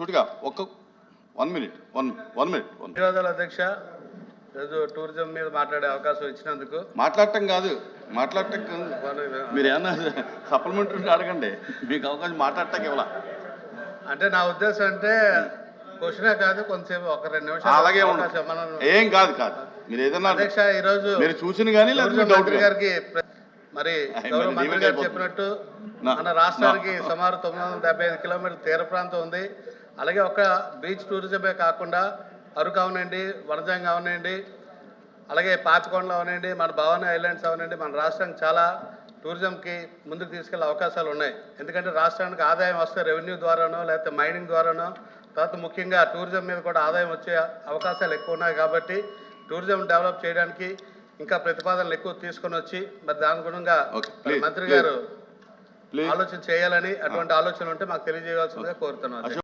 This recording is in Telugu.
సూటిగా ఒక్క 1 మినిట్. ధన్యవాదాలు అధ్యక్ష. ఈరోజు టూరిజం మీద మాట్లాడే అవకాశం ఇచ్చినందుకు. మాట్లాడటం కాదు మీరు ఏమన్నా సప్లిమెంటరీ అడగండి, మీకు అవకాశం మాట్లాడటానికి ఇవ్వాల. అంటే నా ఉద్దేశం అంటే క్వశ్చనే కాదు, కొంతసేపు ఒక 2 నిమిషాలు అలాగే ఏం కాదు మీరు ఏదన్నా అధ్యక్ష. ఈరోజు మీరు చూసిన కానీ మంత్రి గారికి మరి గౌరవ మంత్రి గారు చెప్పినట్టు మన రాష్ట్రానికి సుమారు 975 కిలోమీటర్ల తీర ప్రాంతం ఉంది. అలాగే ఒక బీచ్ టూరిజమే కాకుండా అరకు అవనండి, వనజంగ అవనండి, అలాగే పాపికొండలు అవనండి, మన భవానీ ఐలాండ్స్ అవనండి, మన రాష్ట్రానికి చాలా టూరిజంకి ముందుకు తీసుకెళ్లే అవకాశాలు ఉన్నాయి. ఎందుకంటే రాష్ట్రానికి ఆదాయం వస్తే రెవెన్యూ ద్వారానో లేకపోతే మైనింగ్ ద్వారానో, తర్వాత ముఖ్యంగా టూరిజం మీద కూడా ఆదాయం వచ్చే అవకాశాలు ఎక్కువ ఉన్నాయి. కాబట్టి టూరిజం డెవలప్ చేయడానికి ఇంకా ప్రతిపాదనలు ఎక్కువ తీసుకొని వచ్చి మరి దాని గుణంగా మంత్రి గారు ఆలోచన చేయాలని, అటువంటి ఆలోచన ఉంటే మాకు తెలియజేయవలసిందిగా కోరుతున్నాను.